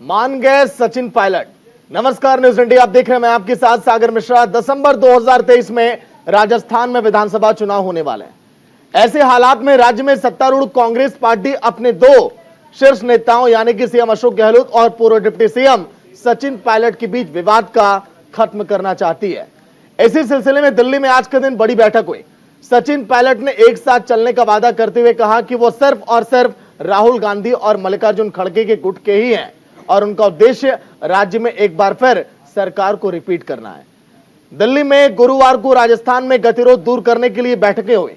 मान गए सचिन पायलट। नमस्कार, न्यूज इंडिया आप देख रहे हैं, मैं आपके साथ सागर मिश्रा। दिसंबर 2023 में राजस्थान में विधानसभा चुनाव होने वाले हैं। ऐसे हालात में राज्य में सत्तारूढ़ कांग्रेस पार्टी अपने दो शीर्ष नेताओं यानी कि सीएम अशोक गहलोत और पूर्व डिप्टी सीएम सचिन पायलट के बीच विवाद का खत्म करना चाहती है। इसी सिलसिले में दिल्ली में आज के दिन बड़ी बैठक हुई। सचिन पायलट ने एक साथ चलने का वादा करते हुए कहा कि वो सिर्फ और सिर्फ राहुल गांधी और मल्लिकार्जुन खड़गे के गुट के ही हैं और उनका उद्देश्य राज्य में एक बार फिर सरकार को रिपीट करना है। दिल्ली में गुरुवार को राजस्थान में गतिरोध दूर करने के लिए बैठकें हुई।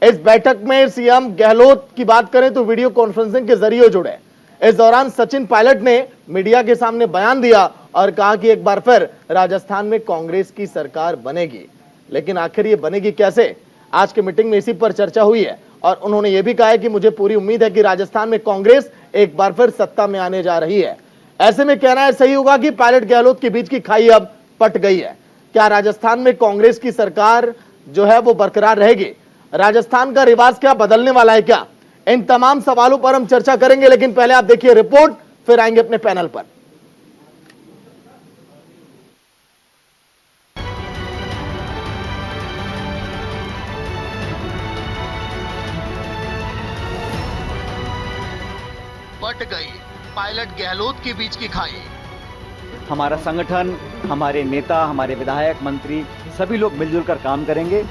इस बैठक में सीएम गहलोत की बात करें तो वीडियो कॉन्फ्रेंसिंग के जरिए जुड़े। इस दौरान सचिन पायलट ने मीडिया के सामने बयान दिया और कहा कि एक बार फिर राजस्थान में कांग्रेस की सरकार बनेगी। लेकिन आखिर ये बनेगी कैसे? आज की मीटिंग में इसी पर चर्चा हुई है और उन्होंने ये भी कहा है कि मुझे पूरी उम्मीद है कि राजस्थान में कांग्रेस एक बार फिर सत्ता में आने जा रही है। ऐसे में कहना है सही होगा कि पायलट गहलोत के बीच की खाई अब पट गई है। क्या राजस्थान में कांग्रेस की सरकार जो है वो बरकरार रहेगी? राजस्थान का रिवाज क्या बदलने वाला है क्या? इन तमाम सवालों पर हम चर्चा करेंगे, लेकिन पहले आप देखिए रिपोर्ट, फिर आएंगे अपने पैनल पर। पट गई पायलट गहलोत के बीच की खाई। हमारा संगठन, हमारे नेता, हमारे विधायक, मंत्री सभी लोग मिलजुल कर काम करेंगे।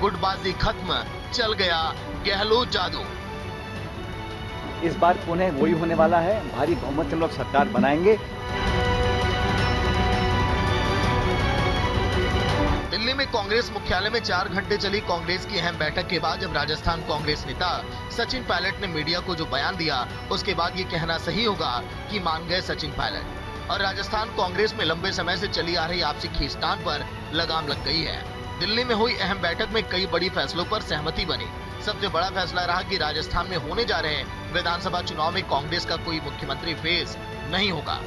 गुटबाजी खत्म, चल गया गहलोत जादू। इस बार पुनः वही होने वाला है, भारी बहुमत से हम लोग सरकार बनाएंगे। दिल्ली में कांग्रेस मुख्यालय में 4 घंटे चली कांग्रेस की अहम बैठक के बाद जब राजस्थान कांग्रेस नेता सचिन पायलट ने मीडिया को जो बयान दिया, उसके बाद ये कहना सही होगा कि मान गए सचिन पायलट और राजस्थान कांग्रेस में लंबे समय से चली आ रही आपसी खींचतान पर लगाम लग गई है। दिल्ली में हुई अहम बैठक में कई बड़ी फैसलों पर सहमति बनी। सबसे बड़ा फैसला रहा कि राजस्थान में होने जा रहे विधानसभा चुनाव में कांग्रेस का कोई मुख्यमंत्री फेस नहीं होगा।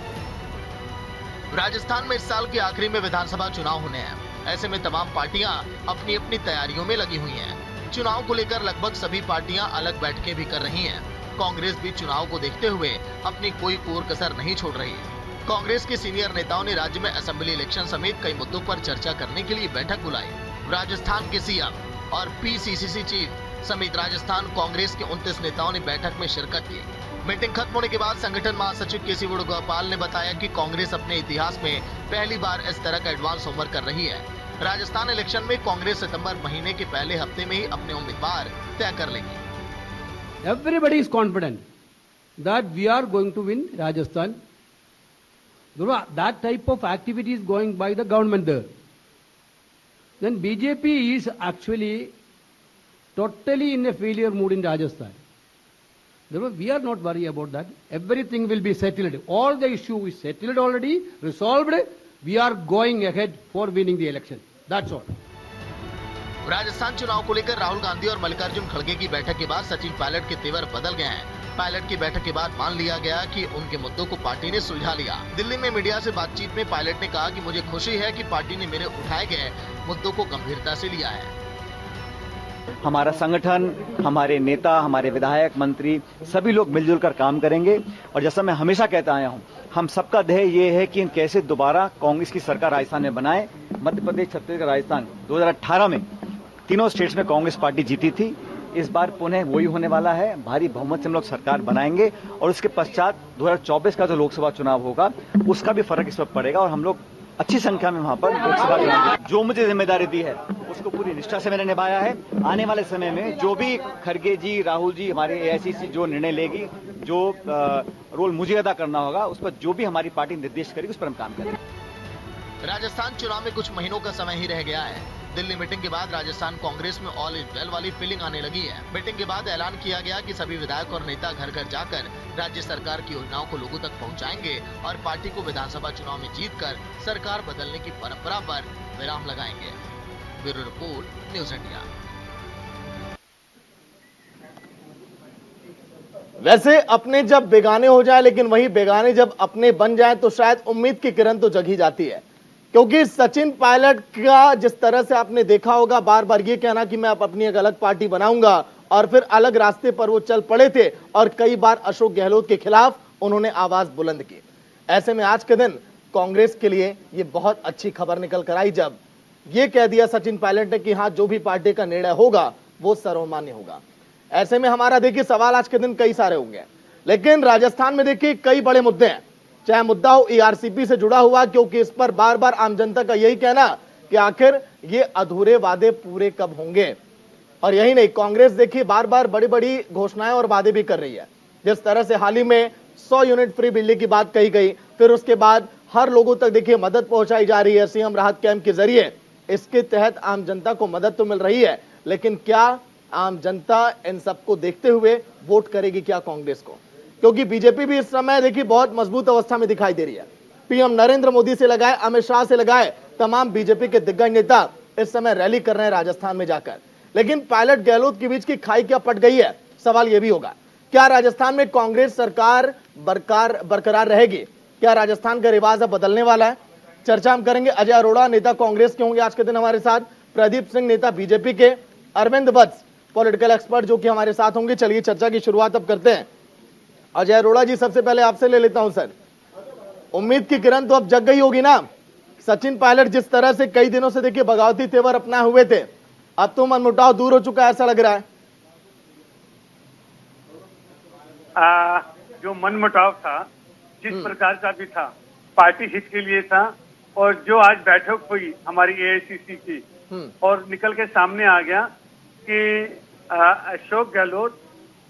राजस्थान में इस साल के आखिरी में विधानसभा चुनाव होने हैं। ऐसे में तमाम पार्टियां अपनी अपनी तैयारियों में लगी हुई हैं। चुनाव को लेकर लगभग सभी पार्टियां अलग बैठकें भी कर रही हैं। कांग्रेस भी चुनाव को देखते हुए अपनी कोई कोर कसर नहीं छोड़ रही। कांग्रेस के सीनियर नेताओं ने राज्य में असेंबली इलेक्शन समेत कई मुद्दों पर चर्चा करने के लिए बैठक बुलाई। राजस्थान के सीएम और पीसीसी चीफ समेत राजस्थान कांग्रेस के 29 नेताओं ने बैठक में शिरकत की। मीटिंग खत्म होने के बाद संगठन महासचिव केसी वेणुगोपाल ने बताया कि कांग्रेस अपने इतिहास में पहली बार इस तरह का एडवांस होमवर्क कर रही है। राजस्थान इलेक्शन में कांग्रेस सितंबर महीने के पहले हफ्ते में ही अपने उम्मीदवार तय कर लेगी। Everybody is confident that we are going to win Rajasthan. That type of activity is going by the government there. Then BJP is actually totally in a failure mood in Rajasthan. We are not worried about that. Everything will be settled. All the issue is settled already, resolved. We are going ahead for winning the election. That's all. Rajasthan चुनाव को लेकर राहुल गांधी और मल्लिकार्जुन खड़गे की बैठक के बाद सचिन पायलट के तेवर बदल गए हैं। पायलट की बैठक के बाद मान लिया गया कि उनके मुद्दों को पार्टी ने सुलझा लिया। दिल्ली में मीडिया से बातचीत में पायलट ने कहा कि मुझे खुशी है कि पार्टी ने मेरे उठाए गए मुद्दों को गंभीरता से लिया है। हमारा संगठन, हमारे नेता, हमारे विधायक, मंत्री सभी लोग मिलजुल कर काम करेंगे। और जैसा मैं हमेशा कहता आया हूँ, हम सबका ध्येय ये है कि कैसे दोबारा कांग्रेस की सरकार राजस्थान में बनाए। मध्य प्रदेश, छत्तीसगढ़, राजस्थान 2018 में तीनों स्टेट्स में कांग्रेस पार्टी जीती थी। इस बार पुनः वही होने वाला है, भारी बहुमत से हम लोग सरकार बनाएंगे और उसके पश्चात 2024 का जो लोकसभा चुनाव होगा उसका भी फर्क इस पर पड़ेगा और हम लोग अच्छी संख्या में वहां पर लोकसभा चुनाव, जो मुझे जिम्मेदारी दी है उसको पूरी निष्ठा से मैंने निभाया है। आने वाले समय में जो भी खड़गे जी, राहुल जी, हमारे एआईसीसी जो निर्णय लेगी, जो रोल मुझे अदा करना होगा, उस पर जो भी हमारी पार्टी निर्देश करेगी उस पर हम काम करेंगे। राजस्थान चुनाव में कुछ महीनों का समय ही रह गया है। दिल्ली मीटिंग के बाद राजस्थान कांग्रेस में ऑल इज वेल वाली फीलिंग आने लगी है। मीटिंग के बाद ऐलान किया गया कि सभी विधायक और नेता घर घर जाकर राज्य सरकार की योजनाओं को लोगों तक पहुंचाएंगे और पार्टी को विधानसभा चुनाव में जीतकर सरकार बदलने की परंपरा पर विराम लगाएंगे। Bureau report, news India. वैसे अपने जब बेगाने हो जाए, लेकिन वही बेगाने जब अपने बन जाए तो शायद उम्मीद की किरण तो जगी जाती है। क्योंकि सचिन पायलट का जिस तरह से आपने देखा होगा, बार बार ये कहना कि मैं अपनी एक अलग पार्टी बनाऊंगा और फिर अलग रास्ते पर वो चल पड़े थे और कई बार अशोक गहलोत के खिलाफ उन्होंने आवाज बुलंद की। ऐसे में आज के दिन कांग्रेस के लिए ये बहुत अच्छी खबर निकल कर आई जब ये कह दिया सचिन पायलट ने कि हाँ, जो भी पार्टी का निर्णय होगा वो सर्वमान्य होगा। ऐसे में हमारा देखिए सवाल आज के दिन कई सारे होंगे, लेकिन राजस्थान में देखिए कई बड़े मुद्दे हैं, चाहे मुद्दा हो ईआरसीपी से जुड़ा हुआ, क्योंकि इस पर बार बार आम जनता का यही कहना कि आखिर ये अधूरे वादे पूरे कब होंगे। और यही नहीं, कांग्रेस देखिए बार बार बड़ी बड़ी घोषणाएं और वादे भी कर रही है। जिस तरह से हाल ही में 100 यूनिट फ्री बिजली की बात कही गई, फिर उसके बाद हर लोगों तक देखिए मदद पहुंचाई जा रही है सीएम राहत कैंप के जरिए। इसके तहत आम जनता को मदद तो मिल रही है, लेकिन क्या आम जनता इन सबको देखते हुए वोट करेगी क्या कांग्रेस को? क्योंकि बीजेपी भी इस समय देखिए बहुत मजबूत अवस्था में दिखाई दे रही है। पीएम नरेंद्र मोदी से लगाए अमित शाह से लगाए तमाम बीजेपी के दिग्गज नेता इस समय रैली कर रहे हैं राजस्थान में जाकर। लेकिन पायलट गहलोत के बीच की खाई क्या पट गई है, सवाल यह भी होगा। क्या राजस्थान में कांग्रेस सरकार बरकरार रहेगी? क्या राजस्थान का रिवाज अब बदलने वाला है? चर्चा हम करेंगे। अजय अरोड़ा नेता कांग्रेस के होंगे आज के दिन हमारे साथ, प्रदीप सिंह नेता बीजेपी के, अरविंद वत्स पॉलिटिकल एक्सपर्ट जो कि हमारे साथ होंगे। चलिए चर्चा की शुरुआत अब करते हैं। अजय अरोड़ा जी, सबसे पहले आपसे ले लेता हूं सर, उम्मीद की किरण तो अब जग गई होगी ना? सचिन पायलट जिस तरह से कई दिनों से देखिए बगावती तेवर अपना हुए थे, अब तो मनमुटाव दूर हो चुका है ऐसा लग रहा है। जो मनमुटाव था, जिस प्रकार का भी था, पार्टी हित के लिए था, और जो आज बैठक हुई हमारी एआईसीसी की और निकल के सामने आ गया कि अशोक गहलोत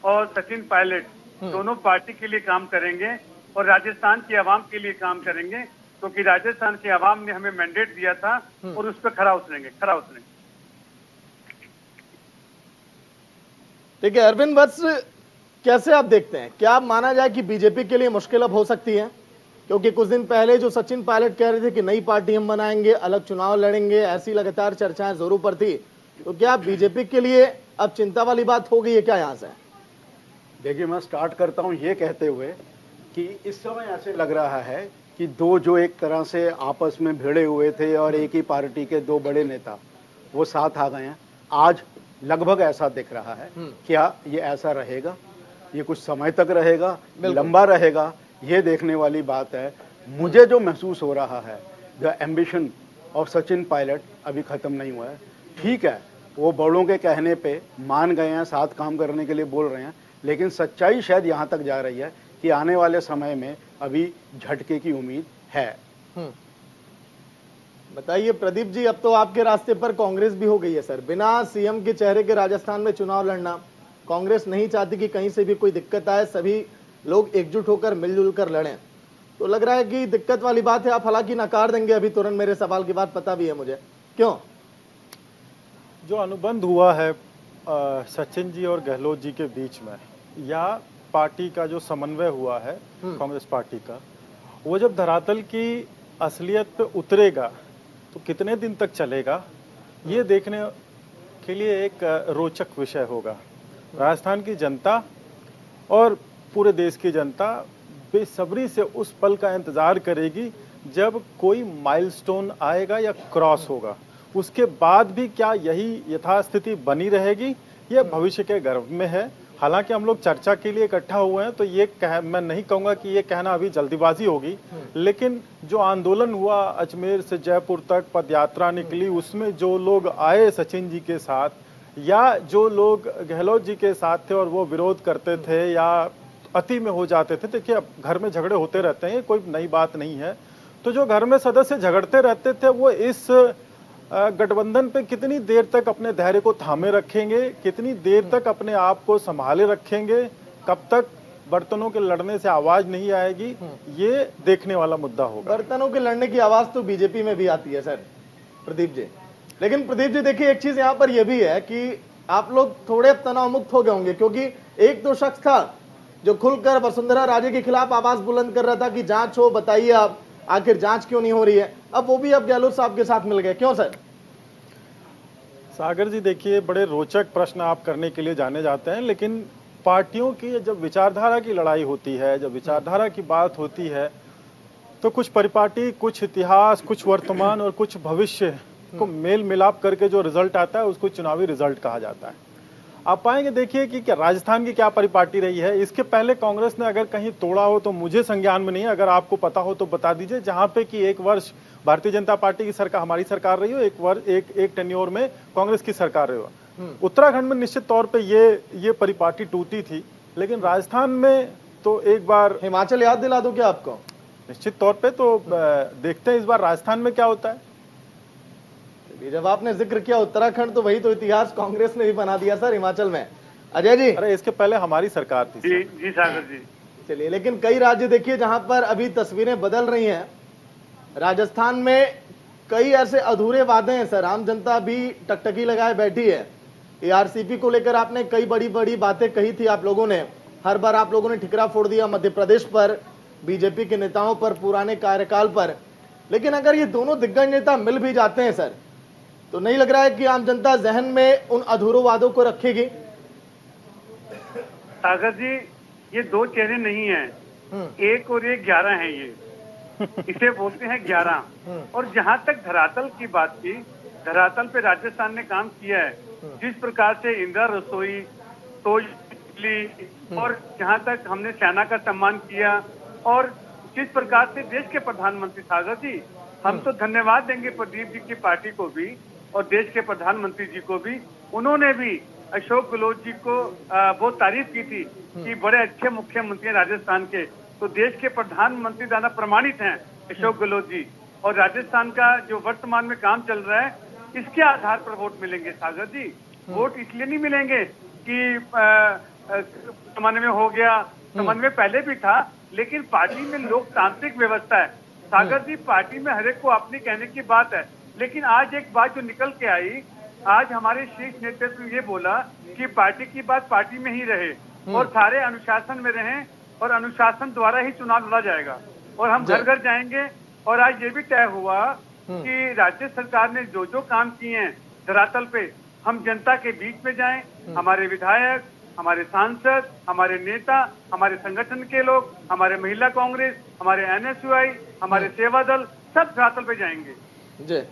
और सचिन पायलट दोनों पार्टी के लिए काम करेंगे और राजस्थान की आवाम के लिए काम करेंगे, क्योंकि राजस्थान की आवाम ने हमें मैंडेट दिया था और उस पर खरा उतरेंगे। ठीक है अरविंद वत्स, कैसे आप देखते हैं, क्या माना जाए कि बीजेपी के लिए मुश्किल अब हो सकती है? क्योंकि कुछ दिन पहले जो सचिन पायलट कह रहे थे कि नई पार्टी हम बनाएंगे, अलग चुनाव लड़ेंगे, ऐसी लगातार चर्चाएं जोरों पर थी, तो क्या बीजेपी के लिए अब चिंता वाली बात हो गई है क्या यहां से? देखिए, मैं स्टार्ट करता हूं ये कहते हुए कि इस समय ऐसे लग रहा है कि दो जो एक तरह से आपस में भिड़े हुए थे और एक ही पार्टी के दो बड़े नेता वो साथ आ गए हैं। आज लगभग ऐसा दिख रहा है। क्या ये ऐसा रहेगा? ये कुछ समय तक रहेगा, लंबा रहेगा? ये देखने वाली बात है। मुझे जो महसूस हो रहा है, the ambition of Sachin Pilot अभी खत्म नहीं हुआ है। ठीक है, वो बड़ों के कहने पे मान गए हैं, साथ काम करने के लिए बोल रहे हैं, लेकिन सच्चाई शायद यहाँ तक जा रही है कि आने वाले समय में अभी झटके की उम्मीद है। बताइए प्रदीप जी, अब तो आपके रास्ते पर कांग्रेस भी हो गई है सर। बिना सीएम के चेहरे के राजस्थान में चुनाव लड़ना कांग्रेस नहीं चाहती कि कहीं से भी कोई दिक्कत आए, सभी लोग एकजुट होकर मिलजुल कर लड़ें। तो लग रहा है कि दिक्कत वाली बात है। आप हालांकि नकार देंगे अभी तुरंत मेरे सवाल के बाद, पता भी है मुझे क्यों। जो अनुबंध हुआ है सचिन जी और गहलोत जी के बीच में, या पार्टी का जो समन्वय हुआ है कांग्रेस पार्टी का, वो जब धरातल की असलियत पे उतरेगा तो कितने दिन तक चलेगा, ये देखने के लिए एक रोचक विषय होगा। राजस्थान की जनता और पूरे देश की जनता बेसब्री से उस पल का इंतजार करेगी जब कोई माइलस्टोन आएगा या क्रॉस होगा। उसके बाद भी क्या यही यथास्थिति बनी रहेगी, यह भविष्य के गर्भ में है। हालांकि हम लोग चर्चा के लिए इकट्ठा हुए हैं, तो ये मैं नहीं कहूंगा कि ये कहना अभी जल्दीबाजी होगी, लेकिन जो आंदोलन हुआ अजमेर से जयपुर तक, पदयात्रा निकली, उसमें जो लोग आए सचिन जी के साथ या जो लोग गहलोत जी के साथ थे और वो विरोध करते थे या अति में हो जाते थे, देखिए अब घर में झगड़े होते रहते हैं, कोई नई बात नहीं है। तो जो घर में सदस्य झगड़ते रहते थे वो इस गठबंधन पे कितनी देर तक अपने धैर्य को थामे रखेंगे, कितनी देर तक अपने आप को संभाले रखेंगे, कब तक बर्तनों के लड़ने से आवाज नहीं आएगी, ये देखने वाला मुद्दा होगा। बर्तनों के लड़ने की आवाज तो बीजेपी में भी आती है सर प्रदीप जी। लेकिन प्रदीप जी देखिए, एक चीज यहाँ पर यह भी है कि आप लोग थोड़े तनाव मुक्त हो गए होंगे, क्योंकि एक तो शख्स था जो खुलकर वसुंधरा राजे के खिलाफ आवाज बुलंद कर रहा था कि जांच हो, बताइए आप आखिर जांच क्यों नहीं हो रही है। अब वो भी अब गहलोत साहब के साथ मिल गए, क्यों सर? सागर जी देखिए, बड़े रोचक प्रश्न आप करने के लिए जाने जाते हैं, लेकिन पार्टियों की जब विचारधारा की लड़ाई होती है, जब विचारधारा की बात होती है, तो कुछ परिपाटी, कुछ इतिहास, कुछ वर्तमान और कुछ भविष्य को मेल मिलाप करके जो रिजल्ट आता है उसको चुनावी रिजल्ट कहा जाता है। आप पाएंगे, देखिए कि क्या राजस्थान की क्या परिपाटी रही है। इसके पहले कांग्रेस ने अगर कहीं तोड़ा हो तो मुझे संज्ञान में नहीं है, अगर आपको पता हो तो बता दीजिए, जहां पे कि एक वर्ष भारतीय जनता पार्टी की सरकार, हमारी सरकार रही हो, एक वर्ष एक टेन्योर में कांग्रेस की सरकार रही हो। उत्तराखंड में निश्चित तौर पे ये परिपाटी टूटी थी, लेकिन राजस्थान में तो एक बार हिमाचल याद दिला दो क्या आपको? निश्चित तौर पे तो देखते हैं इस बार राजस्थान में क्या होता है। जब आपने जिक्र किया उत्तराखंड, तो वही तो इतिहास कांग्रेस ने भी बना दिया सर हिमाचल में। अजय जी, अरे इसके पहले हमारी सरकार थी। जी जी सागर जी। चलिए, लेकिन कई राज्य देखिए जहां पर अभी तस्वीरें बदल रही हैं। राजस्थान में कई ऐसे अधूरे वादे हैं सर, आम जनता भी टकटकी लगाए बैठी है। एआरसीपी को लेकर आपने कई बड़ी बड़ी बातें कही थी आप लोगों ने, हर बार आप लोगों ने ठिकरा फोड़ दिया मध्य प्रदेश पर, बीजेपी के नेताओं पर, पुराने कार्यकाल पर। लेकिन अगर ये दोनों दिग्गज नेता मिल भी जाते हैं सर, तो नहीं लग रहा है कि आम जनता जहन में उन अधूरे वादों को रखेगी? सागर जी, ये दो चेहरे नहीं हैं, एक और एक 11 हैं ये। इसे बोलते हैं 11। और जहां तक धरातल की बात की, धरातल पे राजस्थान ने काम किया है। जिस प्रकार से इंदिरा रसोई, तोज और जहां तक हमने सेना का सम्मान किया, और जिस प्रकार से देश के प्रधानमंत्री, सागर जी, हम तो धन्यवाद देंगे प्रदीप जी की पार्टी को भी और देश के प्रधानमंत्री जी को भी। उन्होंने भी अशोक गहलोत जी को बहुत तारीफ की थी कि बड़े अच्छे मुख्यमंत्री हैं राजस्थान के। तो देश के प्रधानमंत्री दाना प्रमाणित हैं अशोक गहलोत जी, और राजस्थान का जो वर्तमान में काम चल रहा है, इसके आधार पर वोट मिलेंगे सागर जी। वोट इसलिए नहीं मिलेंगे कि समन्वय हो गया, समन्वय पहले भी था, लेकिन पार्टी में लोकतांत्रिक व्यवस्था है सागर जी। पार्टी में हर एक को अपनी कहने की बात है, लेकिन आज एक बात जो निकल के आई, आज हमारे शीर्ष नेतृत्व ने ये बोला कि पार्टी की बात पार्टी में ही रहे और सारे अनुशासन में रहें, और अनुशासन द्वारा ही चुनाव लड़ा जाएगा, और हम घर घर जाएंगे। और आज ये भी तय हुआ कि राज्य सरकार ने जो जो काम किए हैं धरातल पे, हम जनता के बीच में जाएं। हमारे विधायक, हमारे सांसद, हमारे नेता, हमारे संगठन के लोग, हमारे महिला कांग्रेस, हमारे एनएसयूआई, हमारे सेवा दल, सब धरातल पे जाएंगे जी।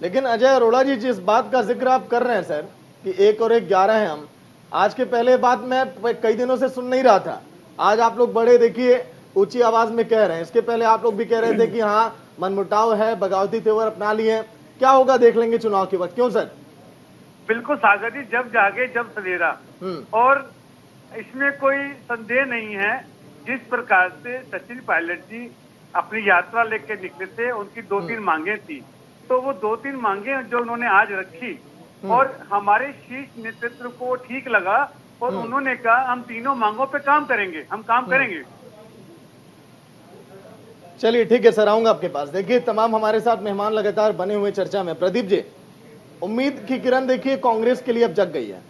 लेकिन अजय अरोड़ा जी, जिस बात का जिक्र आप कर रहे हैं सर कि 1 और 1 11 हैं हम, आज के पहले बात मैं कई दिनों से सुन नहीं रहा था। आज आप लोग बड़े देखिए ऊंची आवाज में कह रहे हैं। इसके पहले आप लोग भी कह रहे थे कि हाँ मनमुटाव है, बगावती तेवर अपना लिए। क्या होगा देख लेंगे चुनाव के वक्त, क्यों सर? बिल्कुल सागर जी, जब जागे जब सवेरा। और इसमें कोई संदेह नहीं है, जिस प्रकार से सचिन पायलट जी अपनी यात्रा लेकर निकले थे, उनकी 2-3 मांगे थी, तो वो 2-3 मांगे जो उन्होंने आज रखी, और हमारे शीर्ष नेतृत्व को ठीक लगा, और उन्होंने कहा हम तीनों मांगों पे काम करेंगे, हम काम करेंगे। चलिए ठीक है सर, आऊंगा आपके पास। देखिए तमाम हमारे साथ मेहमान लगातार बने हुए चर्चा में। प्रदीप जी, उम्मीद की किरण देखिए कांग्रेस के लिए अब जग गई है,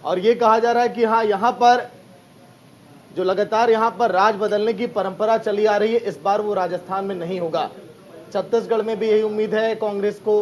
और ये कहा जा रहा है कि हाँ यहाँ पर जो लगातार यहाँ पर राज बदलने की परंपरा चली आ रही है, इस बार वो राजस्थान में नहीं होगा। छत्तीसगढ़ में भी यही उम्मीद है कांग्रेस को,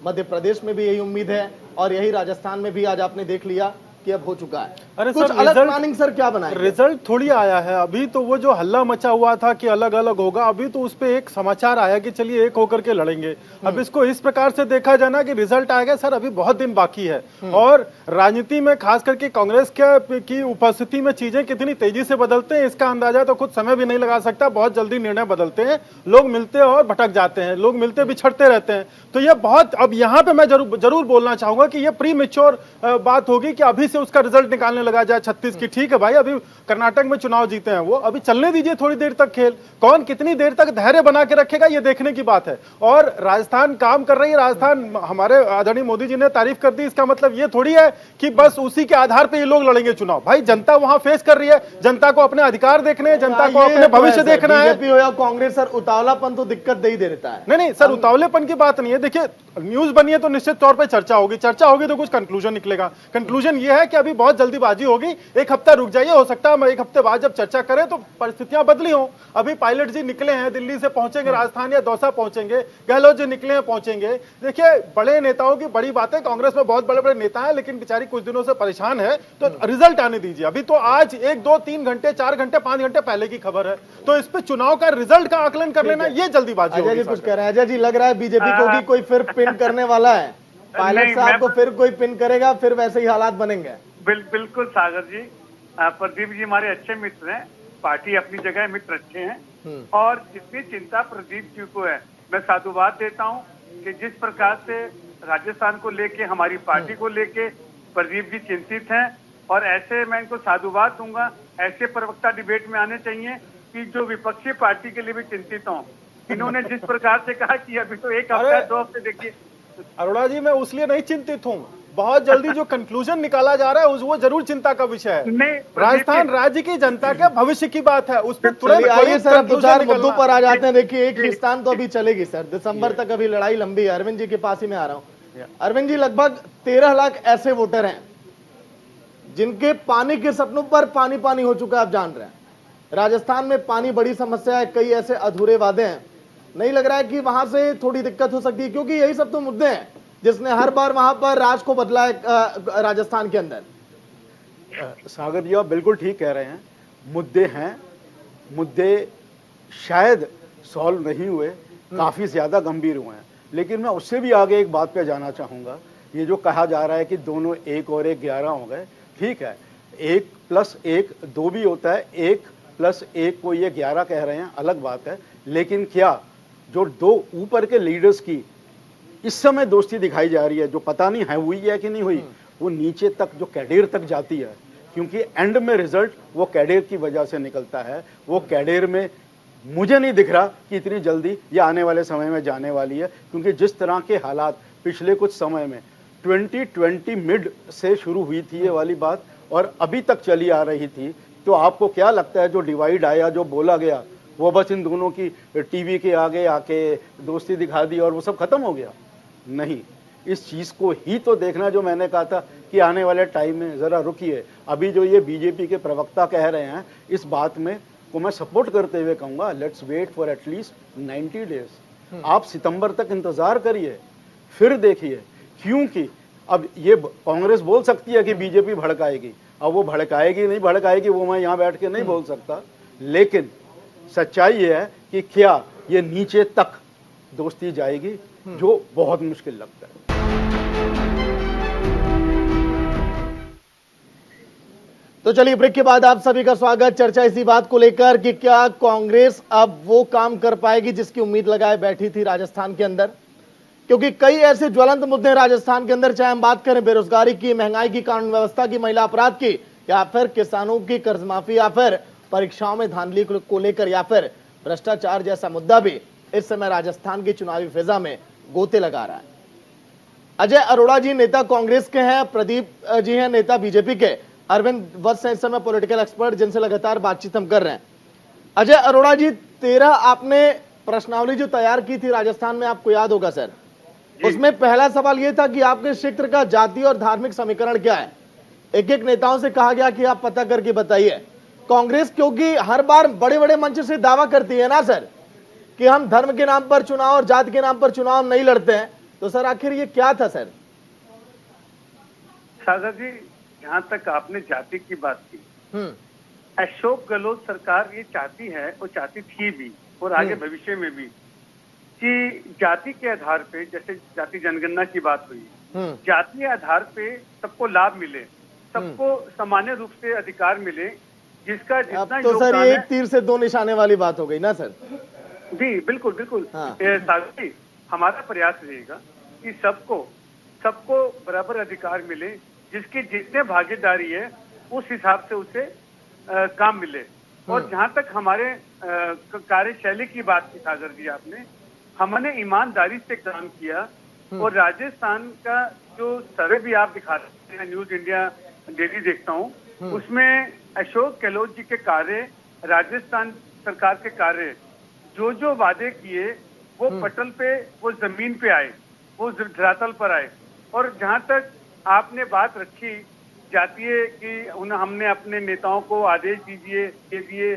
मध्य प्रदेश में भी यही उम्मीद है, और यही राजस्थान में भी आज आपने देख लिया कि अब हो चुका है। अरे कुछ सर, अलग प्लानिंग सर क्या बनाए? रिजल्ट थोड़ी आया है अभी। तो वो जो हल्ला मचा हुआ था कि अलग अलग होगा, अभी तो उस पे एक समाचार आया कि चलिए एक होकर के लड़ेंगे। अब इसको इस प्रकार से देखा जाना कि रिजल्ट आएगा, सर अभी बहुत दिन बाकी है। और राजनीति में खास करके कांग्रेस की उपस्थिति में चीजें कितनी तेजी से बदलते हैं, इसका अंदाजा तो खुद समय भी नहीं लगा सकता। बहुत जल्दी निर्णय बदलते हैं, लोग मिलते और भटक जाते हैं, लोग मिलते बिछड़ते रहते हैं। तो ये बहुत, अब यहाँ पे मैं जरूर बोलना चाहूंगा कि ये प्री मेच्योर बात होगी कि अभी से उसका रिजल्ट निकालने लगा जाए। 36 की ठीक है भाई, अभी कर्नाटक में चुनाव जीते हैं वो, अभी चलने दीजिए थोड़ी देर तक खेल। कौन कितनी देर तक धैर्य बना के रखेगा, ये देखने की बात है। और राजस्थान काम कर रही है, राजस्थान हमारे आदरणीय मोदी जी ने तारीफ कर दी। इसका मतलब ये थोड़ी है कि बस उसी के आधार पर ये लोग लड़ेंगे चुनाव। भाई जनता वहां फेस कर रही है, जनता को अपने अधिकार देखने हैं, जनता को अपने भविष्य देखना है। बीजेपी हो या कांग्रेस सर, उतावलापन तो दिक्कत दे ही दे देता है। नहीं सर, उतावलेपन की बात नहीं है। देखिए न्यूज बनी है तो निश्चित तौर पे चर्चा होगी, चर्चा होगी तो कुछ कंक्लूजन निकलेगा। कंक्लूजन ये है कि अभी बहुत जल्दीबाजी होगी, एक हफ्ता रुक जाइए, हो सकता है एक हफ्ते बाद जब चर्चा करें तो परिस्थितियां बदली हो। अभी पायलट जी निकले हैं, दिल्ली से पहुंचेंगे राजस्थान या दौसा पहुंचेंगे, गहलोत जी निकले हैं, पहुंचेंगे। देखिए बड़े नेताओं की बड़ी बातें, कांग्रेस में बहुत बड़े बड़े नेता हैं, लेकिन बेचारी कुछ दिनों से परेशान है, तो रिजल्ट आने दीजिए। अभी तो आज 1, 2, 3 घंटे, 4 घंटे, 5 घंटे पहले की खबर है, तो इस पे चुनाव का रिजल्ट का आकलन कर लेना ये जल्दीबाजी होगी। अजय जी कुछ कह रहे हैं। अजय जी, लग रहा है बीजेपी को भी कोई फिर पिन करने वाला है, पायलट साहब को फिर कोई पिन करेगा, फिर वैसे ही हालात बनेंगे। बिल्कुल सागर जी, प्रदीप जी हमारे अच्छे मित्र हैं, पार्टी अपनी जगह मित्र अच्छे हैं, और जितनी चिंता प्रदीप जी को है, मैं साधुवाद देता हूं कि जिस प्रकार से राजस्थान को लेके, हमारी पार्टी को लेके प्रदीप जी चिंतित हैं, और ऐसे मैं इनको साधुवाद दूंगा। ऐसे प्रवक्ता डिबेट में आने चाहिए कि जो विपक्षी पार्टी के लिए भी चिंतित हों। इन्होंने जिस प्रकार से कहा कि अभी तो एक हफ्ता 2 हफ्ते, देखिए अरोड़ा जी, मैं उसलिए नहीं चिंतित हूँ, बहुत जल्दी जो कंक्लूजन निकाला जा रहा है वो जरूर चिंता का विषय है। नहीं, राजस्थान राज्य की जनता के भविष्य की बात है, उस पर तुरंत आइए सर, अब 2-4 मुद्दों पर आ जाते हैं। देखिए, एक जी। स्थान तो अभी चलेगी सर, दिसंबर तक अभी लड़ाई लंबी है। अरविंद जी के पास ही मैं आ रहा हूँ। अरविंद जी, लगभग 13 लाख ऐसे वोटर हैं जिनके पानी के सपनों पर पानी पानी हो चुका है। आप जान रहे हैं राजस्थान में पानी बड़ी समस्या है, कई ऐसे अधूरे वादे हैं। नहीं लग रहा है कि वहां से थोड़ी दिक्कत हो सकती है, क्योंकि यही सब तो मुद्दे हैं जिसने हर बार वहां पर राज को बदला है राजस्थान के अंदर। सागर जी आप बिल्कुल ठीक कह रहे हैं, मुद्दे हैं, मुद्दे शायद सॉल्व नहीं हुए, काफी ज्यादा गंभीर हुए हैं। लेकिन मैं उससे भी आगे एक बात पे जाना चाहूंगा। ये जो कहा जा रहा है कि दोनों 1 और 1 11 हो गए, ठीक है, 1 + 1 2 भी होता है, 1 + 1 को ये 11 कह रहे हैं, अलग बात है। लेकिन क्या जो 2 ऊपर के लीडर्स की इस समय दोस्ती दिखाई जा रही है, जो पता नहीं है हुई है कि नहीं हुई, वो नीचे तक, जो कैडेर तक जाती है, क्योंकि एंड में रिजल्ट वो कैडेर की वजह से निकलता है। वो कैडेर में मुझे नहीं दिख रहा कि इतनी जल्दी ये आने वाले समय में जाने वाली है, क्योंकि जिस तरह के हालात पिछले कुछ समय में 2020 मिड से शुरू हुई थी ये वाली बात, और अभी तक चली आ रही थी, तो आपको क्या लगता है जो डिवाइड आया, जो बोला गया, वो बस इन दोनों की टीवी के आगे आके दोस्ती दिखा दी और वो सब खत्म हो गया? नहीं, इस चीज को ही तो देखना जो मैंने कहा था कि आने वाले टाइम में जरा रुकिए। अभी जो ये बीजेपी के प्रवक्ता कह रहे हैं, इस बात में को मैं सपोर्ट करते हुए कहूंगा, let's wait for at least 90 days. आप सितंबर तक इंतजार करिए, फिर देखिए, क्योंकि अब ये कांग्रेस बोल सकती है कि बीजेपी भड़काएगी, अब वो भड़काएगी नहीं भड़काएगी वो मैं यहाँ बैठ के नहीं बोल सकता, लेकिन सच्चाई ये है कि क्या ये नीचे तक दोस्ती जाएगी, जो बहुत मुश्किल लगता है। तो चलिए, ब्रेक के बाद आप सभी का स्वागत। चर्चा इसी बात को लेकर कि क्या कांग्रेस अब वो काम कर पाएगी जिसकी उम्मीद लगाए बैठी थी राजस्थान के अंदर, क्योंकि कई ऐसे ज्वलंत मुद्दे हैं राजस्थान के अंदर, चाहे हम बात करें बेरोजगारी की, महंगाई की, कानून व्यवस्था की, महिला अपराध की, या फिर किसानों की कर्ज माफी, या फिर परीक्षाओं में धांधली को लेकर, या फिर भ्रष्टाचार जैसा मुद्दा भी इस समय राजस्थान की चुनावी फिजा में गोते लगा रहा है। अजय अरोड़ा जी नेता कांग्रेस के हैं, प्रदीप जी हैं नेता बीजेपी के, अरविंद वत्स हैं इस समय पॉलिटिकल एक्सपर्ट जिनसे लगातार बातचीत हम कर रहे हैं। अजय अरोड़ा जी, 13 आपने प्रश्नावली जो तैयार की थी राजस्थान में, आपको याद होगा सर, उसमें पहला सवाल यह था कि आपके क्षेत्र का जाति और धार्मिक समीकरण क्या है। एक एक नेताओं से कहा गया कि आप पता करके बताइए। कांग्रेस क्योंकि हर बार बड़े बड़े मंच से दावा करती है ना सर कि हम धर्म के नाम पर चुनाव और जाति के नाम पर चुनाव नहीं लड़ते हैं, तो सर आखिर ये क्या था सर? सागर जी, जहाँ तक आपने जाति की बात की, अशोक गहलोत सरकार ये चाहती है, वो चाहती थी भी और आगे भविष्य में भी, कि जाति के आधार पे, जैसे जाति जनगणना की बात हुई, जातीय आधार पे सबको लाभ मिले, सबको सामान्य रूप से अधिकार मिले, जिसका जितना अब तो सर ये एक तीर से 2 निशाने वाली बात हो गई ना सर? जी बिल्कुल बिल्कुल। सागर जी, हमारा प्रयास रहेगा कि सबको बराबर अधिकार मिले, जिसकी जितने भागीदारी है उस हिसाब से उसे काम मिले। और जहां तक हमारे कार्यशैली की बात की सागर जी आपने, हमने ईमानदारी से काम किया, और राजस्थान का जो सर्वे भी आप दिखाते हैं, न्यूज इंडिया डेली देखता हूँ, उसमें अशोक गहलोत जी के कार्य, राजस्थान सरकार के कार्य, जो वादे किए वो पटल पे, वो जमीन पे आए, वो धरातल पर आए। और जहां तक आपने बात रखी जातीय की, हमने अपने नेताओं को आदेश दिए,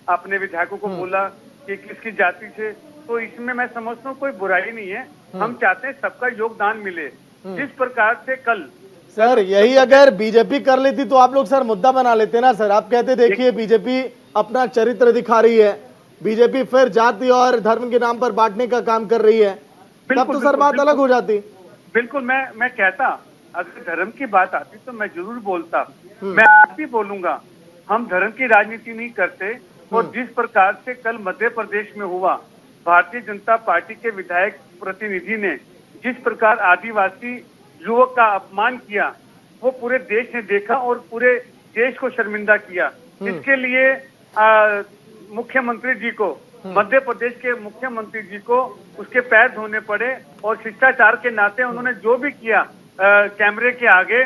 अपने विधायकों को बोला कि किसकी जाति से, तो इसमें मैं समझता हूँ कोई बुराई नहीं है। हम चाहते हैं सबका योगदान मिले। जिस प्रकार से कल सर, यही अगर बीजेपी कर लेती तो आप लोग सर मुद्दा बना लेते ना सर। आप कहते देखिए बीजेपी अपना चरित्र दिखा रही है, बीजेपी फिर जाति और धर्म के नाम पर बांटने का काम कर रही है, तब तो सर बात अलग हो जाती। बिल्कुल, मैं कहता अगर धर्म की बात आती तो मैं जरूर बोलता, मैं आज भी बोलूंगा। हम धर्म की राजनीति नहीं करते, और जिस प्रकार से कल मध्य प्रदेश में हुआ, भारतीय जनता पार्टी के विधायक प्रतिनिधि ने जिस प्रकार आदिवासी युवक का अपमान किया, वो पूरे देश ने देखा और पूरे देश को शर्मिंदा किया। इसके लिए मुख्यमंत्री जी को, मध्य प्रदेश के मुख्यमंत्री जी को उसके पैर धोने पड़े, और शिष्टाचार के नाते उन्होंने जो भी किया कैमरे के आगे,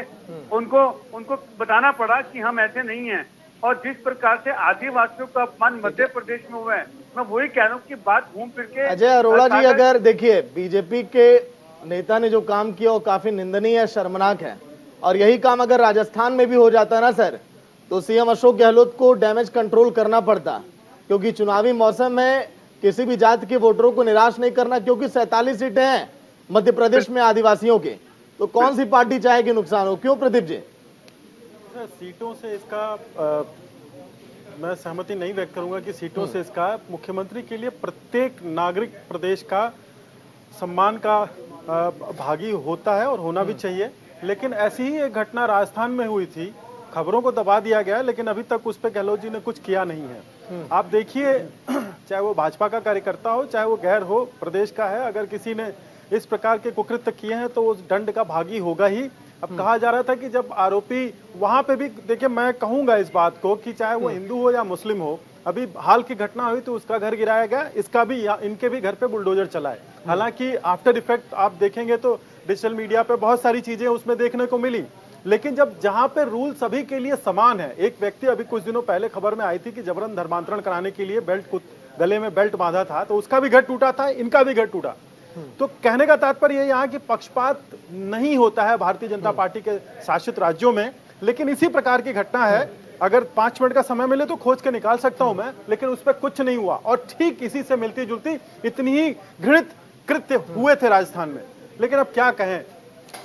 उनको बताना पड़ा कि हम ऐसे नहीं हैं। और जिस प्रकार से आदिवासियों का अपमान मध्य प्रदेश में हुआ है, मैं वही कह रहा हूँ कि बात घूम फिर के अजय अरोड़ा जी, अगर देखिए बीजेपी के नेता ने जो काम किया वो काफी निंदनीय है, शर्मनाक है, और यही काम अगर राजस्थान में भी हो जाता ना सर, तो सीएम अशोक गहलोत को डैमेज कंट्रोल करना पड़ता, क्योंकि चुनावी मौसम में किसी भी जाति के वोटरों को निराश नहीं करना, क्योंकि 47 सीटें हैं मध्य प्रदेश में आदिवासियों के, तो कौन सी पार्टी चाहेगी नुकसान हो? क्यों प्रदीप जी? सीटों से इसका मैं सहमति नहीं व्यक्त करूंगा कि सीटों से इसका, मुख्यमंत्री के लिए प्रत्येक नागरिक प्रदेश का सम्मान का भागी होता है और होना भी चाहिए। लेकिन ऐसी ही एक घटना राजस्थान में हुई थी, खबरों को दबा दिया गया, लेकिन अभी तक उस पर गहलोत जी ने कुछ किया नहीं है। आप देखिए, चाहे वो भाजपा का कार्यकर्ता हो, चाहे वो गैर हो, प्रदेश का है, अगर किसी ने इस प्रकार के कुकृत्य किए हैं तो उस दंड का भागी होगा ही। अब कहा जा रहा था कि जब आरोपी वहां पे भी, देखिए मैं कहूंगा इस बात को कि चाहे वो हिंदू हो या मुस्लिम हो, अभी हाल की घटना हुई तो उसका घर गिराया गया, इसका भी इनके भी घर पे बुलडोजर चला है। हालांकि आफ्टर इफेक्ट आप देखेंगे तो डिजिटल मीडिया पे बहुत सारी चीजें उसमें देखने को मिली, लेकिन जब जहां पे रूल सभी के लिए समान है, एक व्यक्ति अभी कुछ दिनों पहले खबर में आई थी कि जबरन धर्मांतरण कराने के लिए गले में बेल्ट बांधा था, तो उसका भी घर टूटा था, इनका भी घर टूटा। तो कहने का तात्पर्य यहाँ कि पक्षपात नहीं होता है भारतीय जनता पार्टी के शासित राज्यों में, लेकिन इसी प्रकार की घटना है। अगर 5 मिनट का समय मिले तो खोज के निकाल सकता हूं मैं, लेकिन उस पर कुछ नहीं हुआ, और ठीक इसी से मिलती जुलती इतनी ही घृणित कृत्य हुए थे राजस्थान में। लेकिन अब क्या कहें,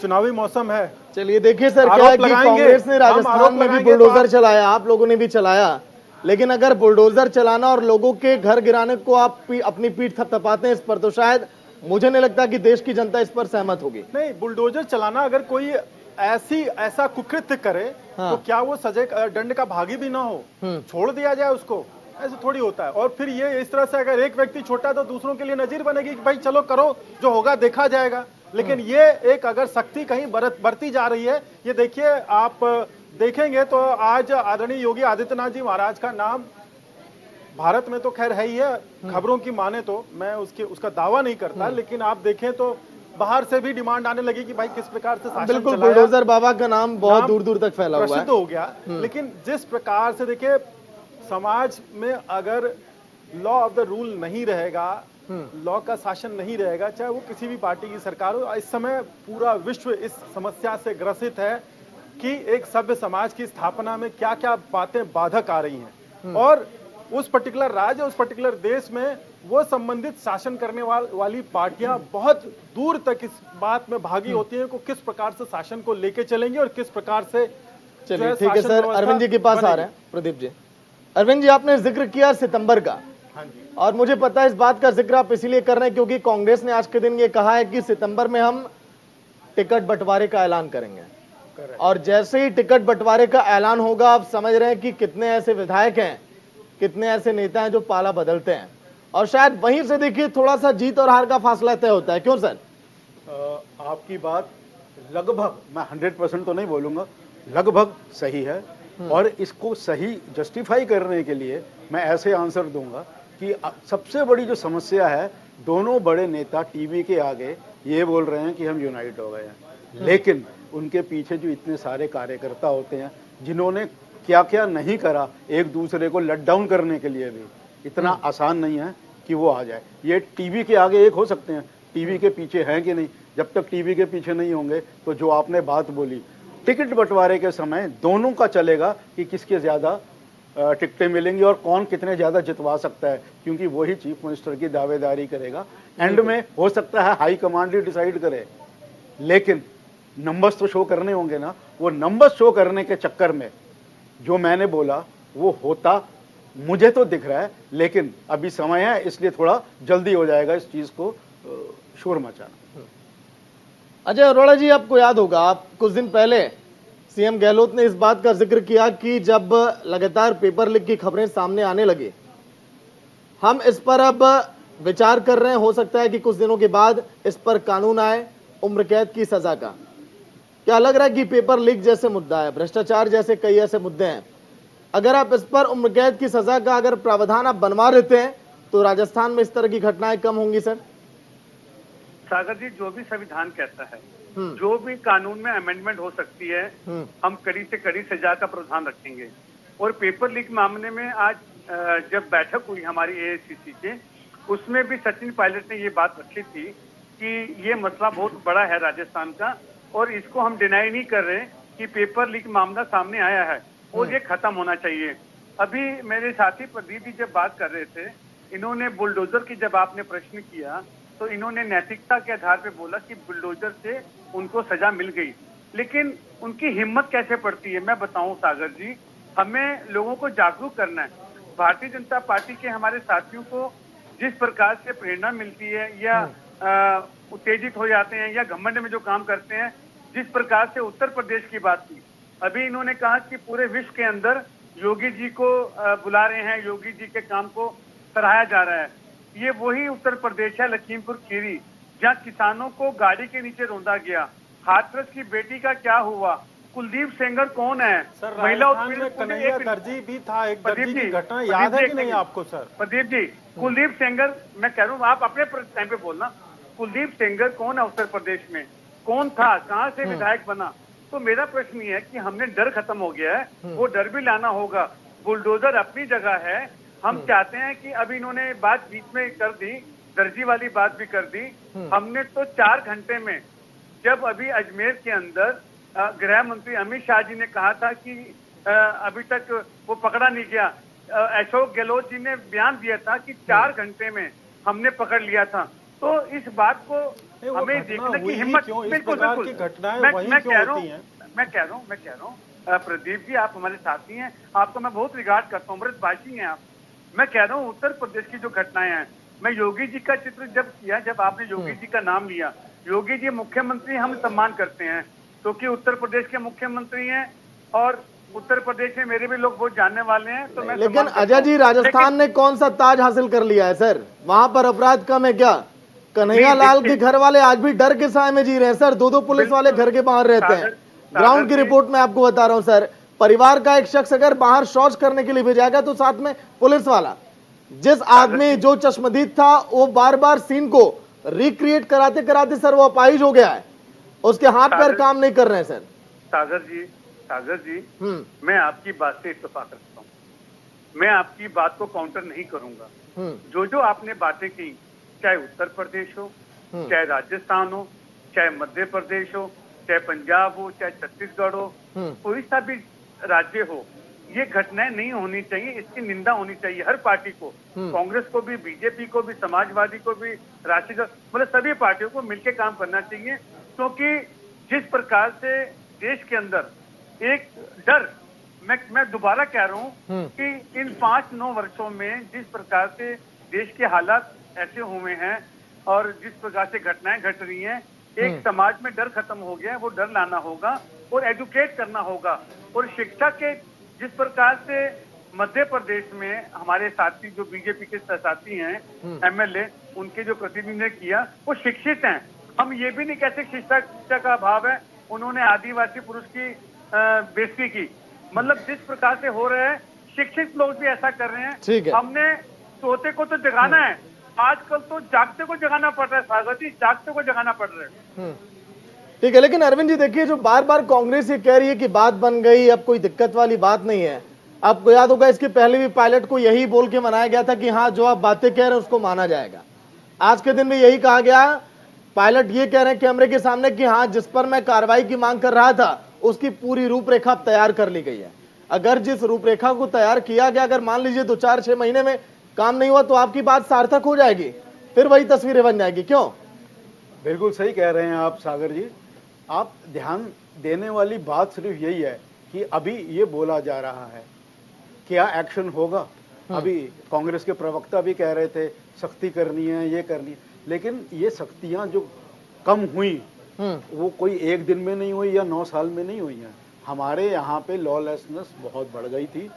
चुनावी मौसम है। चलिए देखिए सर, क्या है कि कांग्रेस ने राजस्थान में भी बुलडोजर चलाया, आप लोगों ने भी चलाया, लेकिन अगर बुलडोजर चलाना और लोगों के घर गिराने को आप अपनी पीठ थपथपाते हैं इस पर, तो शायद मुझे नहीं लगता कि देश की जनता इस पर सहमत होगी। नहीं, बुलडोजर चलाना अगर कोई ऐसा कुकृत्य करे, तो क्या वो सजे दंड का भागी भी ना हो, छोड़ दिया जाए उसको? ऐसे थोड़ी होता है। और फिर ये इस तरह से अगर एक व्यक्ति छोटा तो दूसरों के लिए नजीर बनेगी कि भाई चलो करो, जो होगा देखा जाएगा। लेकिन ये एक अगर सख्ती कहीं बरती जा रही है, ये देखिए, आप देखेंगे तो आज आदरणीय योगी आदित्यनाथ जी महाराज का नाम भारत में तो खैर है ही है, खबरों की माने तो, मैं उसका दावा नहीं करता, लेकिन आप देखें तो बाहर से भी डिमांड आने लगी कि भाई किस प्रकार से शासन बिल्कुल, चलाया। बुलडोजर बाबा का नाम बहुत दूर दूर तक फैला हुआ है, प्रसिद्ध हो गया। लेकिन जिस प्रकार से देखिए, समाज में अगर लॉ ऑफ द रूल नहीं रहेगा, लॉ का शासन नहीं रहेगा, चाहे वो किसी भी पार्टी की सरकार हो, इस समय पूरा विश्व इस समस्या से ग्रसित है कि एक सभ्य समाज की स्थापना में क्या क्या बातें बाधक आ रही हैं, और उस पर्टिकुलर राज्य, उस पर्टिकुलर देश में वो संबंधित शासन करने वाली पार्टियां बहुत दूर तक इस बात में भागी होती हैं को किस प्रकार से शासन को लेके चलेंगे और किस प्रकार से। चलिए ठीक है सर, अरविंद जी के पास आ रहे हैं प्रदीप जी। अरविंद जी, आपने जिक्र किया सितंबर का, और मुझे पता है इस बात का जिक्र आप इसीलिए कर रहे हैं क्योंकि कांग्रेस ने आज के दिन ये कहा है कि सितंबर में हम टिकट बंटवारे का ऐलान करेंगे, और जैसे ही टिकट बंटवारे का ऐलान होगा, आप समझ रहे हैं कि कितने ऐसे विधायक हैं, कितने ऐसे नेता हैं जो पाला बदलते हैं, और शायद वहीं से देखिए थोड़ा सा जीत और हार का फासला तय होता है। क्यों सर? आपकी बात लगभग, मैं 100% तो नहीं बोलूंगा, लगभग सही है, और इसको सही जस्टिफाई करने के लिए मैं ऐसे आंसर दूंगा कि सबसे बड़ी जो समस्या है, दोनों बड़े नेता टीवी के आगे ये बोल रहे हैं कि हम यूनाइट हो गए हैं, लेकिन उनके पीछे जो इतने सारे कार्यकर्ता होते हैं जिन्होंने क्या क्या नहीं करा एक दूसरे को लट डाउन करने के लिए भी, इतना आसान नहीं है कि वो आ जाए। ये टीवी के आगे एक हो सकते हैं, टीवी के पीछे हैं कि नहीं, जब तक टीवी के पीछे नहीं होंगे तो जो आपने बात बोली टिकट बंटवारे के समय दोनों का चलेगा कि किसके ज्यादा टिकटें मिलेंगी और कौन कितने ज्यादा जितवा सकता है, क्योंकि वही चीफ मिनिस्टर की दावेदारी करेगा। एंड में हो सकता है हाई कमांड ही डिसाइड करे, लेकिन नंबर्स तो शो करने होंगे ना। वो नंबर्स शो करने के चक्कर में जो मैंने बोला वो होता मुझे तो दिख रहा है, लेकिन अभी समय है, इसलिए थोड़ा जल्दी हो जाएगा इस चीज को शोर मचाना। अजय अरोड़ा जी, आपको याद होगा, आप कुछ दिन पहले सीएम गहलोत ने इस बात का जिक्र किया कि जब लगातार पेपर लीक की खबरें सामने आने लगी, हम इस पर अब विचार कर रहे हैं, हो सकता है कि कुछ दिनों के बाद इस पर कानून आए उम्र कैद की सजा का। क्या लग रहा है कि पेपर लीक जैसे मुद्दा है, भ्रष्टाचार जैसे कई ऐसे मुद्दे हैं, अगर आप इस पर उम्र कैद की सजा का अगर प्रावधान आप बनवा देते हैं तो राजस्थान में इस तरह की घटनाएं कम होंगी? सर सागर जी, जो भी संविधान कहता है, जो भी कानून में अमेंडमेंट हो सकती है, हम कड़ी से कड़ी सजा का प्रावधान रखेंगे। और पेपर लीक मामले में आज जब बैठक हुई हमारी एआईसीसी के, उसमें भी सचिन पायलट ने ये बात रखी थी कि ये मसला बहुत बड़ा है राजस्थान का, और इसको हम डिनाई नहीं कर रहे कि पेपर लीक मामला सामने आया है और ये खत्म होना चाहिए। अभी मेरे साथी प्रदीप जी जब बात कर रहे थे, इन्होंने बुलडोजर की जब आपने प्रश्न किया तो इन्होंने नैतिकता के आधार पे बोला कि बुलडोजर से उनको सजा मिल गई, लेकिन उनकी हिम्मत कैसे पड़ती है मैं बताऊं सागर जी। हमें लोगों को जागरूक करना है। भारतीय जनता पार्टी के हमारे साथियों को जिस प्रकार से प्रेरणा मिलती है या उत्तेजित हो जाते हैं या घमंड में जो काम करते हैं, जिस प्रकार से उत्तर प्रदेश की बात की, अभी इन्होंने कहा कि पूरे विश्व के अंदर योगी जी को बुला रहे हैं, योगी जी के काम को सराहा जा रहा है। ये वही उत्तर प्रदेश है, लखीमपुर खीरी, जहाँ किसानों को गाड़ी के नीचे रौंदा गया। हाथरस की बेटी का क्या हुआ? कुलदीप सेंगर कौन है? महिला कन्हैया दर्जी भी था, एक दर्जी की घटना याद है कि नहीं आपको? सर प्रदीप जी, कुलदीप सेंगर, मैं कह रहा हूँ आप अपने टाइम पे बोलना, कुलदीप सेंगर कौन है उत्तर प्रदेश में? कौन था? कहाँ से विधायक बना? तो मेरा प्रश्न ये है कि हमने डर खत्म हो गया है, वो डर भी लाना होगा। बुलडोजर अपनी जगह है, हम चाहते हैं कि अभी इन्होंने बात बीच में कर दी, दर्जी वाली बात भी कर दी। हमने तो 4 घंटे में, जब अभी अजमेर के अंदर गृह मंत्री अमित शाह जी ने कहा था कि अभी तक वो पकड़ा नहीं गया, अशोक गहलोत जी ने बयान दिया था कि 4 घंटे में हमने पकड़ लिया था। तो इस बात को हमें देखने की हिम्मत, बिल्कुल मैं कह रहा हूँ प्रदीप जी, आप हमारे साथी हैं, आपको मैं बहुत रिगार्ड करता हूँ, अमृतभाषी हैं आप। मैं कह रहा हूँ उत्तर प्रदेश की जो घटनाएं हैं, मैं योगी जी का चित्र जब किया, जब आपने योगी जी का नाम लिया, योगी जी मुख्यमंत्री हम सम्मान करते हैं क्योंकि उत्तर प्रदेश के मुख्यमंत्री हैं और उत्तर प्रदेश में मेरे भी लोग बहुत जानने वाले हैं। तो मैं लेकिन अजय जी, राजस्थान ने कौन सा ताज हासिल कर लिया है सर? वहां पर अपराध कम है क्या? कन्हैया लाल के घर वाले आज भी डर के साए में जी रहे हैं सर, 2-2 पुलिस वाले घर के बाहर रहते हैं। ग्राउंड की रिपोर्ट में आपको बता रहा हूं सर, परिवार का एक शख्स अगर बाहर शौच करने के लिए भी जाएगा तो साथ में पुलिस वाला। जिस आदमी जो चश्मदीद था वो बार बार सीन को रिक्रिएट कराते कराते सर वो अपाहिज हो गया है, उसके हाथ पैर काम नहीं कर रहे हैं सर। सागर जी मैं आपकी बात से इत्तेफाक रखता हूँ, मैं आपकी बात को काउंटर नहीं करूंगा। जो आपने बातें की, चाहे उत्तर प्रदेश हो, चाहे राजस्थान हो, चाहे मध्य प्रदेश हो, चाहे पंजाब हो, चाहे छत्तीसगढ़ हो, कोई सा भी राज्य हो, ये घटनाएं नहीं होनी चाहिए, इसकी निंदा होनी चाहिए हर पार्टी को, कांग्रेस को भी, बीजेपी को भी, समाजवादी को भी, राष्ट्रीय, मतलब सभी पार्टियों को मिलकर काम करना चाहिए। क्योंकि जिस प्रकार से देश के अंदर एक डर, मैं दोबारा कह रहा हूँ कि इन 5-9 वर्षों में जिस प्रकार से देश के हालात ऐसे हुए हैं और जिस प्रकार से घटनाएं घट रही हैं, एक समाज में डर खत्म हो गया है, वो डर लाना होगा और एजुकेट करना होगा। और शिक्षा के जिस प्रकार से मध्य प्रदेश में हमारे साथी जो बीजेपी के साथी हैं, एमएलए, उनके जो प्रतिनिधि ने किया वो शिक्षित हैं। हम ये भी नहीं कहते शिक्षा का अभाव है, उन्होंने आदिवासी पुरुष की बेइज्जती की, मतलब जिस प्रकार से हो रहा है, शिक्षित लोग भी ऐसा कर रहे हैं। हमने सोते को तो जगाना है, आजकल तो जागते को जगाना पड़ रहा है सागर जी, जागते को जगाना पड़ रहा है। ठीक है, लेकिन अरविंद जी देखिए, जो बार बार कांग्रेस ये कह रही है कि बात बन गई, अब कोई दिक्कत वाली बात नहीं है। आपको याद होगा इसके पहले भी पायलट को यही बोल के मनाया गया था कि हाँ जो आप बातें कह रहे हैं उसको माना जाएगा। आज के दिन भी यही कहा गया, पायलट ये कह रहे हैं कैमरे के सामने कि हाँ जिस पर मैं कार्रवाई की मांग कर रहा था उसकी पूरी रूपरेखा तैयार कर ली गई है। अगर जिस रूपरेखा को तैयार किया गया, अगर मान लीजिए 2-4-6 महीने में काम नहीं हुआ तो आपकी बात सार्थक हो जाएगी, फिर वही तस्वीरें बन जाएगी। क्यों? बिल्कुल सही कह रहे हैं आप सागर जी। आप ध्यान देने वाली बात सिर्फ यही है कि अभी ये बोला जा रहा है क्या एक्शन होगा। अभी कांग्रेस के प्रवक्ता भी कह रहे थे सख्ती करनी है, ये करनी है, लेकिन ये सख्तियां जो कम हुई वो कोई एक दिन में नहीं हुई या 9 साल में नहीं हुई है। हमारे यहाँ पे लॉलेसनेस बहुत बढ़ गई थी।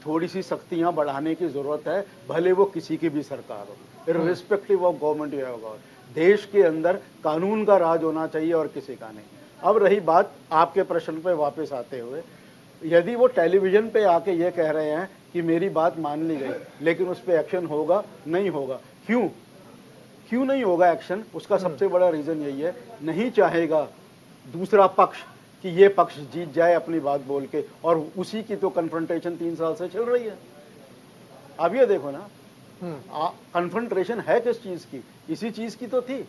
थोड़ी सी सख्तियां बढ़ाने की जरूरत है, भले वो किसी की भी सरकार हो, इर्रिस्पेक्टिव ऑफ गवर्नमेंट या होगा। देश के अंदर कानून का राज होना चाहिए और किसी का नहीं। अब रही बात आपके प्रश्न पे वापस आते हुए, यदि वो टेलीविजन पे आके ये कह रहे हैं कि मेरी बात मान ली गई, लेकिन उस पर एक्शन होगा नहीं होगा, क्यों नहीं होगा एक्शन? उसका सबसे बड़ा रीजन यही है, नहीं चाहेगा दूसरा पक्ष कि ये पक्ष जीत जाए अपनी बात बोल के, और उसी की तो कन्फ्रंटेशन 3 साल से चल रही है। अब ये देखो ना, कन्फ्रंटेशन है किस चीज की? इसी चीज की तो थी।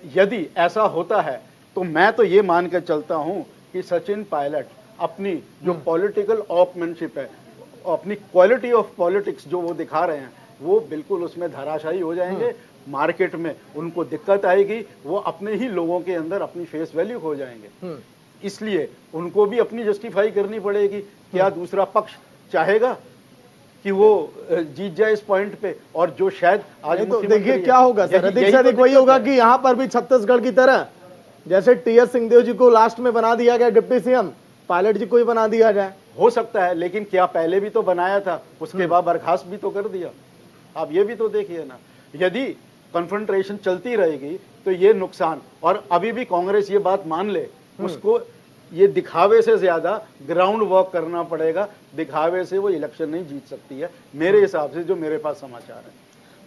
यदि ऐसा होता है तो मैं तो ये मान के चलता हूं कि सचिन पायलट अपनी जो पॉलिटिकल ऑफमैनशिप है, अपनी क्वालिटी ऑफ पॉलिटिक्स जो वो दिखा रहे हैं, वो बिल्कुल उसमें धराशायी हो जाएंगे। मार्केट में उनको दिक्कत आएगी, वो अपने ही लोगों के अंदर अपनी फेस वैल्यू खो जाएंगे। इसलिए उनको भी अपनी जस्टिफाई करनी पड़ेगी। क्या दूसरा पक्ष चाहेगा कि वो जीत जाए इस पॉइंट पे? और जो शायद आज तो देखिए क्या होगा सर, अधिक से अधिक वही होगा कि यहाँ पर भी छत्तीसगढ़ की तरह जैसे टीएस सिंहदेव जी को लास्ट में बना दिया गया डिप्टी सीएम, पायलट जी को ही बना दिया जाए। हो सकता है, लेकिन क्या पहले भी तो बनाया था, उसके बाद बर्खास्त भी तो कर दिया। आप ये भी तो देखिए ना, यदि कन्फ्रंटेशन चलती रहेगी तो ये नुकसान। और अभी भी कांग्रेस ये बात मान ले, उसको ये दिखावे से ज्यादा ग्राउंड वर्क करना पड़ेगा। दिखावे से वो इलेक्शन नहीं जीत सकती है मेरे हिसाब से, जो मेरे पास समाचार है।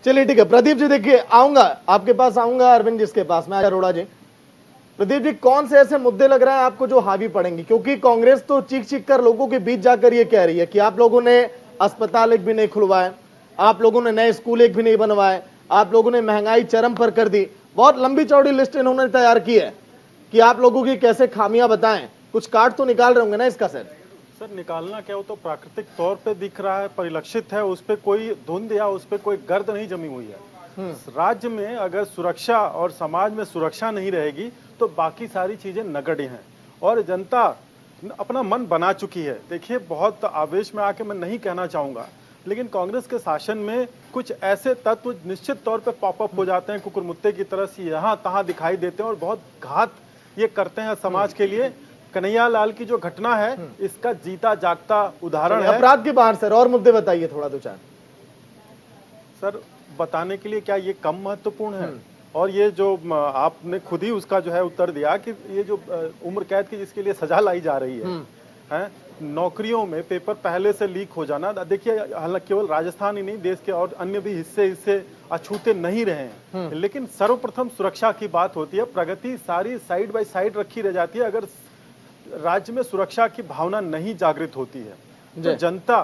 चलिए ठीक है प्रदीप जी, देखिए आऊंगा आपके पास, आऊंगा अरविंद जिसके पास में, अरोड़ा जी। प्रदीप जी, कौन से ऐसे मुद्दे लग रहे हैं आपको जो हावी पड़ेंगे? क्योंकि कांग्रेस तो चीख चीख कर लोगों के बीच जाकर ये कह रही है कि आप लोगों ने अस्पताल एक भी नहीं खुलवाए, आप लोगों ने नए स्कूल एक भी नहीं बनवाए, आप लोगों ने महंगाई चरम पर कर दी। बहुत लंबी चौड़ी लिस्ट इन्होंने तैयार की है कि आप लोगों की कैसे खामियां बताएं। कुछ काट तो निकाल रहे होंगे ना इसका सर? सर निकालना क्या, वो तो प्राकृतिक तौर पे दिख रहा है, परिलक्षित है, उस पर कोई धुंध या उस पर कोई गर्द नहीं जमी हुई है। राज्य में अगर सुरक्षा और समाज में सुरक्षा नहीं रहेगी तो बाकी सारी चीजें नगण्य हैं, और जनता अपना मन बना चुकी है। देखिए, बहुत आवेश में आके मैं नहीं कहना चाहूंगा, लेकिन कांग्रेस के शासन में कुछ ऐसे तत्व निश्चित तौर पे पॉपअप हो जाते हैं, कुकुरमुत्ते की तरह से यहाँ तहाँ दिखाई देते हैं और बहुत घात ये करते हैं समाज के लिए। कन्हैया लाल की जो घटना है, इसका जीता जागता उदाहरण है। अपराध के बाहर सर और मुद्दे बताइए थोड़ा दो चार। सर बताने के लिए क्या ये कम महत्वपूर्ण है? और ये जो आपने खुद ही उसका जो है उत्तर दिया कि ये जो उम्र कैद की जिसके लिए सजा लाई जा रही है, नौकरियों में पेपर पहले से लीक हो जाना। देखिए, हालांकि केवल राजस्थान ही नहीं, देश के और अन्य भी हिस्से इससे अछूते नहीं रहे हैं, लेकिन सर्वप्रथम सुरक्षा की बात होती है। प्रगति सारी साइड बाय साइड रखी रह जाती है अगर राज्य में सुरक्षा की भावना नहीं जागृत होती है। तो जनता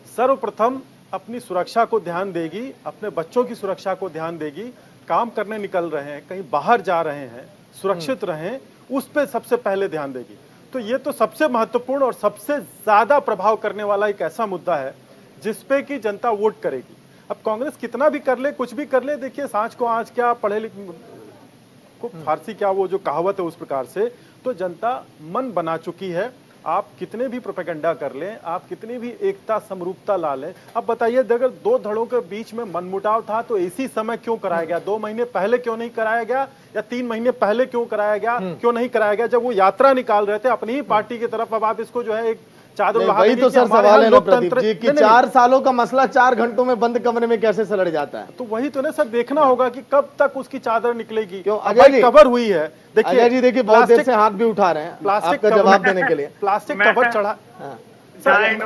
सर्वप्रथम अपनी सुरक्षा को ध्यान देगी, अपने बच्चों की सुरक्षा को ध्यान देगी। काम करने निकल रहे हैं, कहीं बाहर जा रहे हैं, सुरक्षित रहें, उस पर सबसे पहले ध्यान देगी। तो ये तो सबसे महत्वपूर्ण और सबसे ज्यादा प्रभाव करने वाला एक ऐसा मुद्दा है जिसपे कि जनता वोट करेगी। अब कांग्रेस कितना भी कर ले, कुछ भी कर ले, देखिए सांच को आंच क्या, पढ़े लिखे को फारसी क्या, वो जो कहावत है उस प्रकार से तो जनता मन बना चुकी है। आप कितने भी प्रोपेगेंडा कर लें, आप कितनी भी एकता समरूपता ला लें। अब बताइए, अगर दो धड़ों के बीच में मनमुटाव था तो इसी समय क्यों कराया गया? 2 महीने पहले क्यों नहीं कराया गया, या 3 महीने पहले क्यों कराया गया? क्यों नहीं कराया गया जब वो यात्रा निकाल रहे थे अपनी ही पार्टी की तरफ? अब आप इसको जो है एक चादर वही तो सर सवाल है ना प्रदीप जी कि 4 सालों का मसला 4 घंटों में बंद कमरे में कैसे सलट जाता है? तो वही तो ना सर, देखना होगा कि कब तक उसकी चादर निकलेगी। क्यों अजय जी कवर हुई है? देखिए अजय जी, देखिए बहुत देर से हाथ भी उठा रहे हैं आपका जवाब देने के लिए। प्लास्टिक कवर चढ़ा,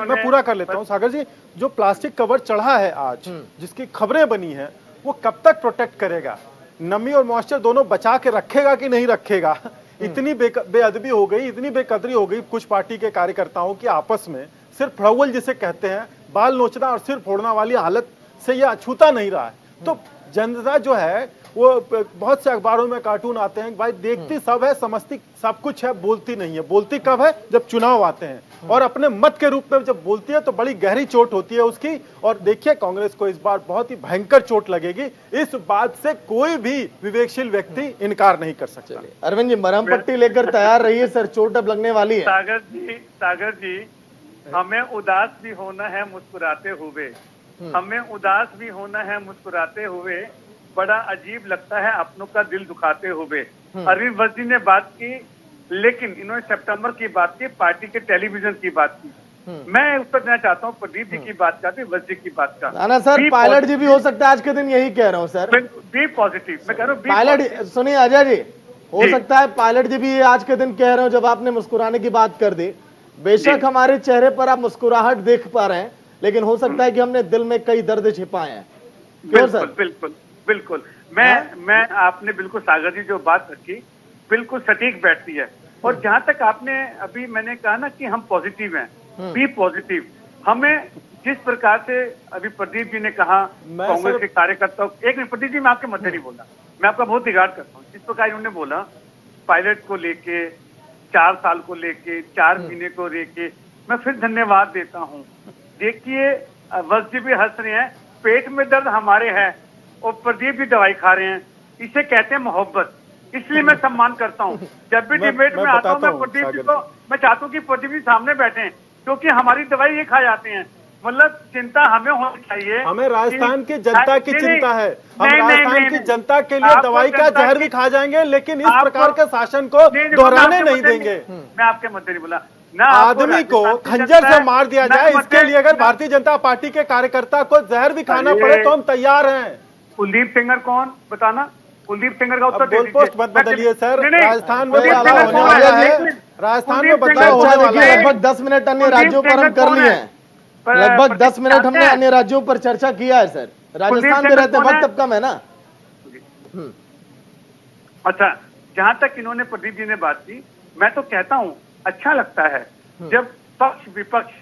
मैं पूरा कर लेता हूँ सागर जी। जो प्लास्टिक कवर चढ़ा है आज, जिसकी खबरें बनी है, वो कब तक प्रोटेक्ट करेगा? नमी और मॉइस्चर दोनों बचा के रखेगा कि नहीं रखेगा? इतनी बेअदबी हो गई, इतनी बेकदरी हो गई कुछ पार्टी के कार्यकर्ताओं की आपस में, सिर्फ फड़ौल जिसे कहते हैं, बाल नोचना और सिर फोड़ना वाली हालत से यह अछूता नहीं रहा है। तो जनता जो है वो बहुत से अखबारों में कार्टून आते हैं, भाई देखती सब है, समझती सब कुछ है, बोलती नहीं है। बोलती कब है? जब चुनाव आते हैं, और अपने मत के रूप में जब बोलती है तो बड़ी गहरी चोट होती है उसकी। और देखिए, कांग्रेस को इस बार बहुत ही भयंकर चोट लगेगी, इस बात से कोई भी विवेकशील व्यक्ति इनकार नहीं कर सकता। अरविंद जी, मरहम पट्टी लेकर तैयार रहिए सर, चोट अब लगने वाली है। सागर जी, हमें उदास भी होना है मुस्कुराते हुए, हमें उदास भी होना है मुस्कुराते हुए, बड़ा अजीब लगता है अपनों का दिल दुखाते हुए। अरविंद वस्त जी ने बात की, लेकिन इन्होंने सितंबर की बात की, पार्टी के टेलीविजन की बात की। मैं उत्तर देना चाहता हूँ प्रदीप जी की बात का भी, वस्त जी की बात का। ना सर, पायलट जी भी हो सकता है आज के दिन, यही कह रहा हूँ सर। बी पॉजिटिव, मैं कह रहा हूँ पायलट सुनिए अजय जी, हो सकता है पायलट जी भी आज के दिन कह रहे हो, जब आपने मुस्कुराने की बात कर दी। बेशक हमारे चेहरे पर आप मुस्कुराहट देख पा रहे हैं, लेकिन हो सकता है कि हमने दिल में कई दर्द छिपाए हैं। क्यों सर? बिल्कुल बिल्कुल। मैं आपने बिल्कुल सागर जी जो बात रखी बिल्कुल सटीक बैठती है। और जहां तक आपने अभी मैंने कहा ना कि हम पॉजिटिव हैं, बी पॉजिटिव। हमें जिस प्रकार से अभी प्रदीप जी ने कहा कांग्रेस के कार्यकर्ताओं, एक मिनट प्रदीप जी, मैं आपके मध्य नहीं बोला, मैं आपका बहुत रिगार्ड करता हूँ। जिस प्रकार इन्होंने बोला पायलट को लेके, 4 साल को लेके, 4 महीने को लेके, मैं फिर धन्यवाद देता हूँ। देखिए वस्त जी भी हंस रहे हैं, पेट में दर्द हमारे है और प्रदीप भी दवाई खा रहे हैं, इसे कहते हैं मोहब्बत। इसलिए मैं सम्मान करता हूँ। जब भी डिबेट में आता हूँ मैं प्रदीप जी को, मैं चाहता हूँ कि प्रदीप जी सामने बैठे, क्योंकि हमारी दवाई ये खा जाते हैं। मतलब चिंता हमें होनी चाहिए, हमें राजस्थान की जनता की चिंता है। हम राजस्थान की जनता के लिए दवाई का जहर भी खा जाएंगे, लेकिन इस प्रकार के शासन को दोहराने नहीं देंगे। मैं आपके मध्य नहीं बोला ना, आदमी को खंजर से मार दिया जाए, इसके लिए अगर भारतीय जनता पार्टी के कार्यकर्ता को जहर भी खाना पड़े तो हम तैयार हैं। कुलदीप सेंगर कौन बताना? कुलदीप सेंगर का उत्तर गोल पोस्ट मत बदलिए सर। राजस्थान में बदलाव होने वाला वाला है, राजस्थान में बदलाव होने वाला है। लगभग 10 मिनट अन्य राज्यों पर हम कर लिए हैं, लगभग 10 मिनट हमने अन्य राज्यों पर चर्चा किया है सर। राजस्थान में रहते वक्त अब कम है ना। अच्छा, जहां तक इन्होंने प्रदीप जी ने बात की, मैं तो कहता हूं अच्छा लगता है जब पक्ष विपक्ष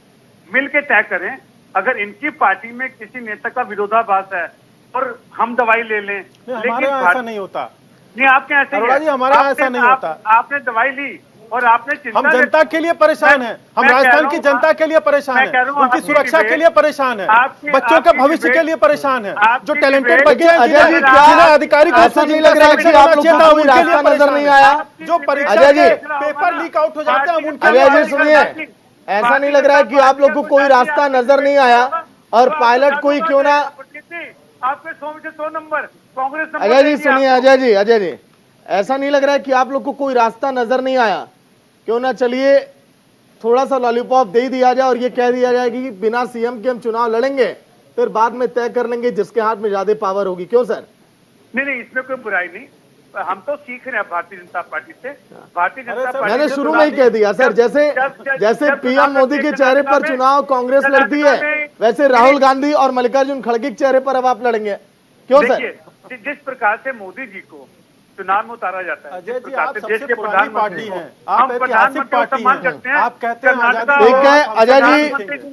मिलकर तय करें। अगर इनकी पार्टी में किसी नेता का विरोधाभास है और हम दवाई ले लें, हमारे यहाँ ऐसा नहीं होता। नहीं, आपके ऐसे अरोड़ा जी, हमारे यहाँ ऐसा नहीं होता। आपने दवाई ली और आपने चिंता, हम जनता के लिए परेशान हैं, हम राजस्थान की जनता के लिए परेशान हैं, उनकी सुरक्षा के लिए परेशान हैं, बच्चों के भविष्य के लिए परेशान हैं, जो टैलेंटेड बच्चे हैं जिन्हें आधिकारिक रूप से नहीं लग रहा है कि आप लोगों को कोई रास्ता नजर नहीं आया? जो परीक्षा के पेपर लीक आउट हो जाते हैं, हम उनके अजय जी सुनिए, ऐसा नहीं लग रहा है कि आप लोगों को कोई रास्ता नजर नहीं आया और पायलट कोई क्यों ना, आपके 100 में से 100 नंबर कांग्रेस। अजय जी सुनिए, अजय जी ऐसा नहीं लग रहा है कि आप लोग को कोई रास्ता नजर नहीं आया? क्यों ना चलिए थोड़ा सा लॉलीपॉप दे दिया जाए और ये कह दिया जाए कि बिना सीएम के हम चुनाव लड़ेंगे, फिर बाद में तय कर लेंगे जिसके हाथ में ज्यादा पावर होगी। क्यों सर? नहीं, इसमें कोई बुराई नहीं। हम तो सीख रहे हैं भारतीय जनता पार्टी से। भारतीय जनता पार्टी मैंने शुरू में ही कह दिया सर, जैसे पीएम मोदी के चेहरे पर चुनाव कांग्रेस लड़ती है, वैसे राहुल गांधी और मल्लिकार्जुन खड़गे के चेहरे पर अब आप लड़ेंगे। क्यों सर? जिस प्रकार से मोदी जी को चुनाव में उतारा जाता है, अजय जी आप सबसे पुरानी पार्टी हैं, आप हम ऐतिहासिक पार्टी हैं, आप कहते हैं आजादी। ठीक है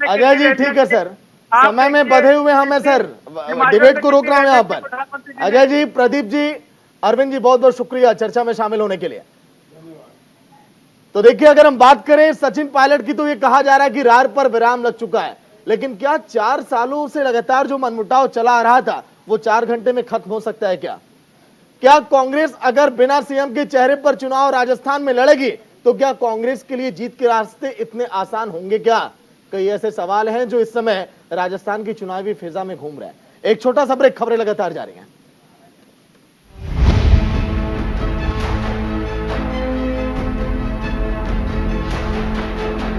अजय जी ठीक है सर, समय में बंधे हुए हमें सर, डिबेट को रोक रहा हूं यहाँ पर। अजय जी, प्रदीप जी, अरविंद जी, बहुत बहुत शुक्रिया चर्चा में शामिल होने के लिए। तो देखिए, अगर हम बात करें सचिन पायलट की, तो ये कहा जा रहा है कि रार पर विराम लग चुका है, लेकिन क्या 4 सालों से लगातार जो मनमुटाव चला आ रहा था वो 4 घंटे में खत्म हो सकता है क्या कांग्रेस अगर बिना सीएम के चेहरे पर चुनाव राजस्थान में लड़ेगी तो क्या कांग्रेस के लिए जीत के रास्ते इतने आसान होंगे क्या? कई ऐसे सवाल हैं जो इस समय राजस्थान की चुनावी फिजा में घूम रहे हैं। एक छोटा सा ब्रेक, खबरें लगातार जारी हैं।